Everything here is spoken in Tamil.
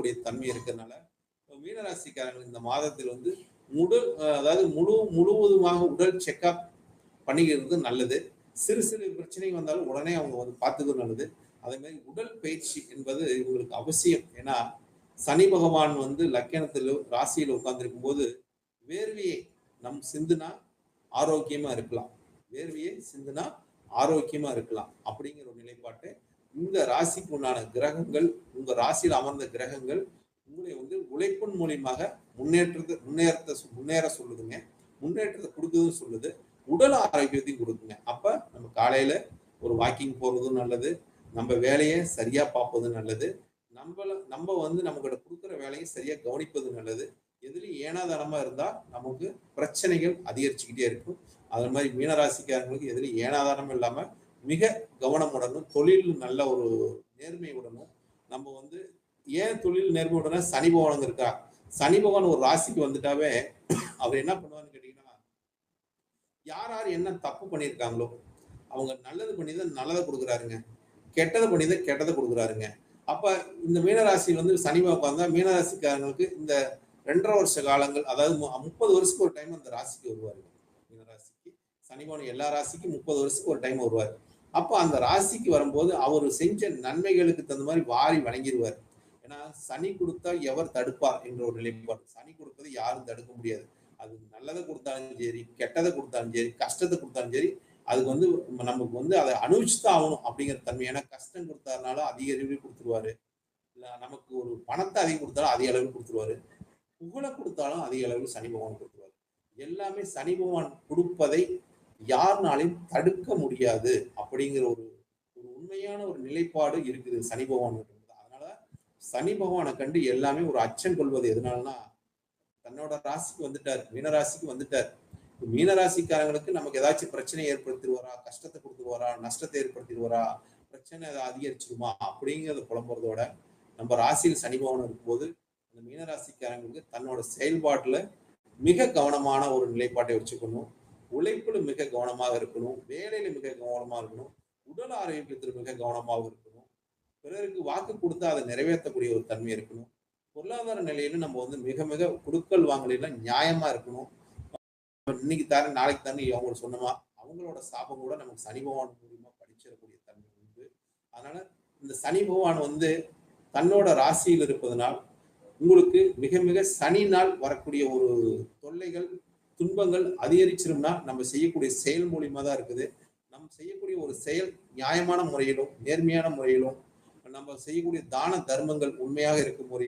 இருக்கக்கூடிய தன்மை இருக்கிறதுனால மீனராசிக்காரர்கள் இந்த மாதத்தில் வந்து அதாவது முழுவதுமாக உடல் செக்அப் பண்ணிக்கிறது நல்லது. சிறு சிறு பிரச்சனை வந்தாலும் உடனே அவங்க வந்து பார்த்துக்கிறது நல்லது. அதே மாதிரி உடல் பயிற்சி என்பது இவங்களுக்கு அவசியம். ஏன்னா சனி பகவான் வந்து லக்கணத்தில் ராசியில் உட்கார்ந்துருக்கும் போது வேர்வையை சிந்துனா ஆரோக்கியமா இருக்கலாம். வேர்வையை சிந்துனா ஆரோக்கியமா இருக்கலாம் அப்படிங்கிற ஒரு நிலைப்பாட்டை இந்த ராசிக்கு உண்டான கிரகங்கள், உங்க ராசியில் அமர்ந்த கிரகங்கள் உங்களை வந்து உழைப்பின் மூலியமாக முன்னேற சொல்லுதுங்க. முன்னேற்றத்தை கொடுக்குதுன்னு சொல்லுது. உடல் ஆரோக்கியத்தையும் கொடுக்குங்க. அப்ப நம்ம காலையில ஒரு வாக்கிங் போறதும் நல்லது. நம்ம வேலையை சரியா பார்ப்பதும் நல்லது. நம்ம வந்து நம்மகிட்ட கொடுக்குற வேலையை சரியா கவனிப்பது நல்லது. எதுலையும் ஏனாதாரமா இருந்தா நமக்கு பிரச்சனைகள் அதிகரிச்சுக்கிட்டே இருக்கும். அது மாதிரி மீனராசிக்காரங்களுக்கு எதுலையும் ஏனாதாரம் இல்லாம மிக கவனமுடனும், தொழில் நல்ல ஒரு நேர்மையுடனும் நம்ம வந்து ஏன் தொழில் நேர்மையுடனே சனி பகவான் இருக்கா. சனி பகவான் ஒரு ராசிக்கு வந்துட்டாவே அவர் என்ன பண்ணுவான்னு கேட்டீங்கன்னா, யார் யார் என்ன தப்பு பண்ணியிருக்காங்களோ அவங்க நல்லது பண்ணிதான் நல்லதை கொடுக்குறாருங்க, கெட்டதை பண்ணிதான் கெட்டதை கொடுக்குறாருங்க. அப்ப இந்த மீனராசி வந்து சனி உட்கார்ந்தா மீனராசிக்காரங்களுக்கு இந்த 2.5 வருஷ காலங்கள், அதாவது 30 வருஷத்துக்கு ஒரு டைம் அந்த ராசிக்கு வருவாரு. மீனராசிக்கு சனி பகவான் எல்லா ராசிக்கும் 30 வருஷத்துக்கு ஒரு டைம் வருவார். அப்ப அந்த ராசிக்கு வரும்போது அவர் செஞ்ச நன்மைகளுக்கு தகுந்த மாதிரி வாரி வழங்கிடுவார். ஏன்னா சனி கொடுத்தா எவர் தடுப்பார் என்ற ஒரு நிலைப்பாடு. சனி கொடுப்பதை யாரும் தடுக்க முடியாது. அது நல்லதை கொடுத்தாலும் சரி, கெட்டதை கொடுத்தாலும் சரி, கஷ்டத்தை கொடுத்தாலும் சரி, அதுக்கு வந்து நமக்கு வந்து அதை அனுபவிச்சுதான் ஆகணும் அப்படிங்கிற தன்மை. ஏன்னா கஷ்டம் கொடுத்தாருனால அதிக அளவில் கொடுத்துருவாரு. இல்ல நமக்கு ஒரு பணத்தை அதிகம் கொடுத்தாலும் அதிக அளவில் கொடுத்துருவாரு. புகழை கொடுத்தாலும் அதிக அளவில் சனி பகவான் கொடுத்துருவாரு. எல்லாமே சனி பகவான் கொடுப்பதை யாருனாலையும் தடுக்க முடியாது அப்படிங்கிற ஒரு உண்மையான ஒரு நிலைப்பாடு இருக்குது சனி பகவான். அதனால சனி பகவானை கண்டு எல்லாமே ஒரு அச்சம் கொள்வது எதனாலனா, தன்னோட ராசிக்கு வந்துட்டார், மீனராசிக்கு வந்துட்டார். மீனராசிக்காரங்களுக்கு நமக்கு ஏதாச்சும் பிரச்சனை ஏற்படுத்திடுவாரா, கஷ்டத்தை கொடுத்துருவாரா, நஷ்டத்தை ஏற்படுத்திடுவாரா, பிரச்சனை அதிகரிச்சிருமா அப்படிங்கிறத புலம்புறதோட நம்ம ராசியில் சனி பகவான் இருக்கும்போது அந்த மீனராசிக்காரங்களுக்கு தன்னோட செயல்பாட்டுல மிக கவனமான ஒரு நிலைப்பாட்டை வச்சுக்கணும். உழைப்புல மிக கவனமாக இருக்கணும். வேலையில மிக கவனமா இருக்கணும். உடல் ஆரோக்கியத்தில் மிக கவனமாக இருக்கணும். பிறருக்கு வாக்கு கொடுத்து அதை நிறைவேற்றக்கூடிய ஒரு தன்மை இருக்கணும். பொருளாதார நிலையில நம்ம வந்து மிக மிக குடுக்கல் வாங்கல நியாயமா இருக்கணும். இன்னைக்கு தரேன் நாளைக்கு தரேன் அவங்க சொன்னமா அவங்களோட சாபம் கூட நமக்கு சனி பகவான் மூலியமா படிச்சிடக்கூடிய தன்மை உண்டு. அதனால இந்த சனி பகவான் வந்து தன்னோட ராசியில் இருப்பதனால் உங்களுக்கு மிக மிக சனினால் வரக்கூடிய ஒரு தொல்லைகள், துன்பங்கள் அதிகரிச்சிரும்னா நம்ம செய்யக்கூடிய செயல் மூலியமா தான் இருக்குது. நம்ம செய்யக்கூடிய ஒரு செயல் நியாயமான முறையிலும் நேர்மையான முறையிலும், நம்ம செய்யக்கூடிய தான தர்மங்கள் உண்மையாக இருக்கும் முறையிலும்